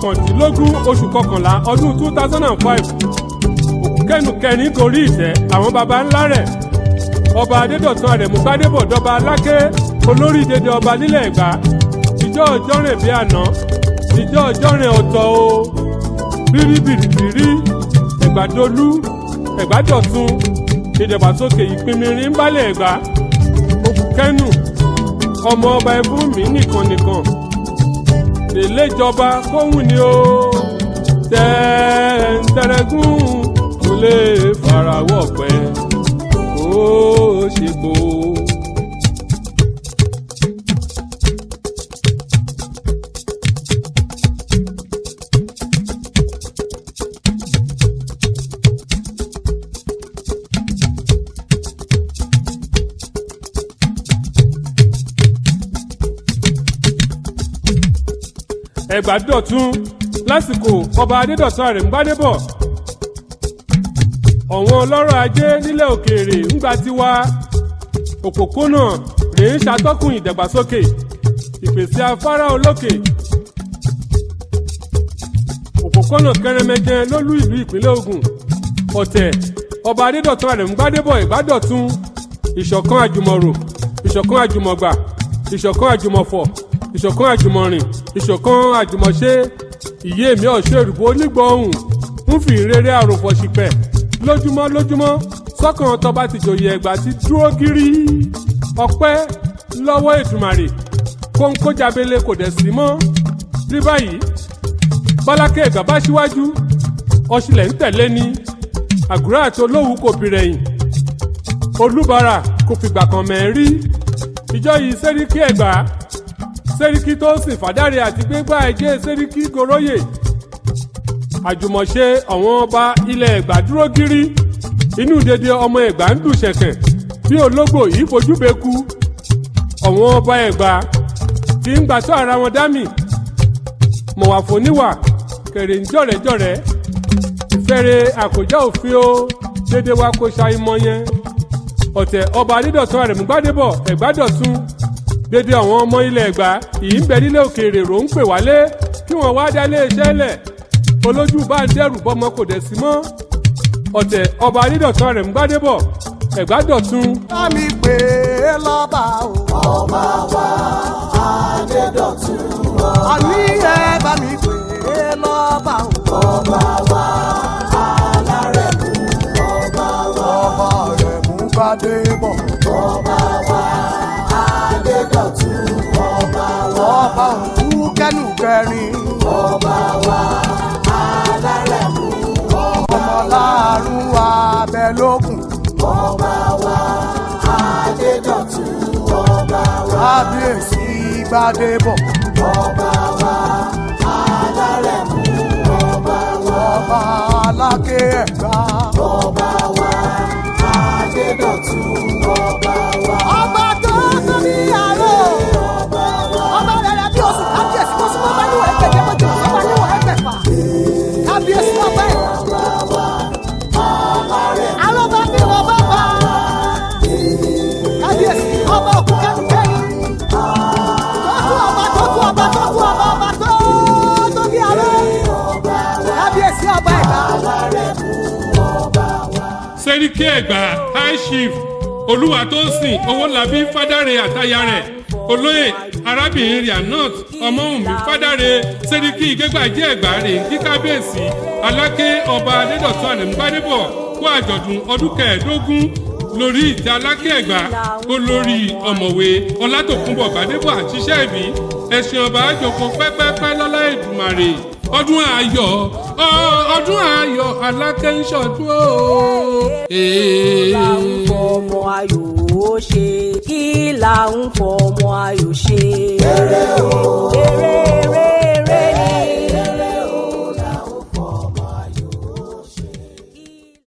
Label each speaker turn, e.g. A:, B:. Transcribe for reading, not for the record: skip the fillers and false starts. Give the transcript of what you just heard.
A: kọkàndínlógún oṣù kọkànlá ọdún 2005 Okukenu kẹrin gorí ìtẹ́ àwọn baba ńlá rẹ̀ ọba Adedotun Aremu Gbadebo dọba aláké olórí dédé ọba nílẹ̀ Ẹ̀gbá ìjọ ọjọ́rìn bí àná ìjọ ọjọ́rìn ọ̀tọ̀ o bíríbìrìbìrí Ẹ̀gbádolú Ẹ̀gbádọ̀tun ìdàgbàsókè ìpínmirin ń bálẹ̀ Ẹ̀gbá Okukenu ọmọ ọba ẹfún mi nìkan lèlé ìjọba kóhùn ni ó tẹ́ntẹ́rẹ́gún kò lè farawọ́ pẹ́ ó ṣe kó. Ẹ̀gbádọ̀tun lásìkò ọba Adedotun Aremu Gbadebo ọ̀wọ́n ọlọ́rọ̀ ajé nílẹ̀ òkèèrè ńgbà tiwa òpópónà rèé ń ṣàtọ́kùn ìdàgbàsókè ìpèsè afárá olókè òpópónà kẹrẹmẹjẹ lólú ìlú ìpínlẹ̀ Ògùn ọ̀tẹ̀ ọba Adedotun Aremu Gbadebo Ẹ̀gbádọ̀tun ìṣọ̀kan àjùmọ̀rò ìṣọ̀kan àjùmọ̀gbà ìṣọ̀kan àjùmọ̀fọ̀ ìṣọ̀kan àjùmọ̀rìn ìṣọ̀kan àjùmọ̀ṣe ìyéèmí ọ̀ṣẹ́rùbọ̀ Onigba-Ohun ń fi ìrere àròfọ̀ṣìpẹ̀ lójúmọ́ sọ́kàn tọba tìjòyè Ẹ̀gbá ti dúró gírí ọpẹ́ lọ́wọ́ Èdùmàrè kóńkójábélé kò dẹ̀ sí mọ́ ní báyìí bálákẹ́ Ẹ̀gbá bá síwájú ọ̀ṣìlẹ̀ ń tẹ̀lé ní àgùrá àti olówù kò bìrẹ̀yìn olúbara kò fìgbà kan mẹ́rí ìjọ yìí sẹ́ríkì Ẹ̀gbá sẹ́ríkì tó sìn fàdáre àti gbégbá ẹ̀jẹ̀ sẹ́ríkì goróyè àjùmọ̀ṣe àwọn ọba ilẹ̀ Ẹ̀gbá dúró gírí inú dédé ọmọ Ẹ̀gbá ń dùn ṣẹ̀kẹ̀ bí ológbò yìí fojú beku àwọn ọba Ẹ̀gbá tí ń gbàtọ́ ara wọn dámì mọ̀wàfọ̀ níwà kèrè ń jọ̀rẹ́jọ̀rẹ́ ìfẹ́rẹ́ àkójá òfin o dédé wa kò ṣàìmọ̀ yẹn ọ̀tẹ̀ ọba Adedotun Aremu Gbadebo Ẹ̀gbádọ̀tun dédé àwọn ọmọ ilẹ̀ Ẹ̀gbá yìí ń bẹ nílẹ̀ òkèèrè rò ń pè wálé kí wọ́n wá dá ilé iṣẹ́ lẹ̀ olójú bá ń dẹ́rù bọ́mọ kò dẹ̀ sí mọ́ ọ̀tẹ̀ ọba Adedotun Aremu Gbadebo Ẹ̀gbádọ̀tun.
B: bá mi pè é lọ́ba o.
C: ọba wa Adedotun o.
B: àní ẹ bá mi pè é lọ́ba o.
C: ọba wa Alárẹ̀mú ọba wa.
B: ọba Aremu Gbadebo.
C: ọba wa Adedotun ọba wa.
B: ọba Okukenu kẹrin.
C: ọba wa Alárẹ̀mú ọba wa.
B: ọmọláàrún abẹ́lógún.
C: ọba wa Adedotun ọba wa.
B: kábíyèsí Gbadebo.
C: ọba wa Alárẹ̀mú ọba wa.
B: ọba aláké Ẹ̀gbá.
C: ọba wa Adedotun ọba wa.
B: ọba tó tóbi àárò.
C: ọba wa
B: ọba rẹ̀ bí oṣù kábíyèsí tó súnmọ́ bá níwọ̀n ẹgbẹ̀jẹ̀ mọ́jú ọba níwọ̀n ẹgbẹ̀fà. kábíyèsí ọba ẹ̀.
C: ọba wa Alárẹ̀mú
B: àrọ́bá bí wọ́n bá bá. kábíyèsí ọba Okukenu kẹ́rin. tọ́tù ọba ọba tó tóbi àárò. kábíyèsí ọba Ẹ̀gbá.
C: Alárẹ̀mú ọba wa.
A: sẹ́ríkì Ẹ̀gbá high chief Olúwatósìn Owólabí Fádárè àtaya rẹ̀ olóyè arábìnrin Rianot Ọmọ́wùnmí Fádárè sẹ́ríkì Ìgégbàjẹ́ Ẹ̀gbá rè ń kí kábíyèsí aláké ọba Adedotun Aremu Gbadebo kú àjọ̀dún ọdún kẹẹ̀ẹ́dógún lórí ìtẹ́ aláké Ẹ̀gbá olórí ọ̀mọ̀wé Ọlátòkunbọ̀ Gbadebo àṣìṣẹ́ ìbí ẹ̀sìn ọba àjòkó pẹ́pẹ́pẹ́ lọ́lá Èdùmàrè ọdún ayọ̀ aláké ń ṣọdún o.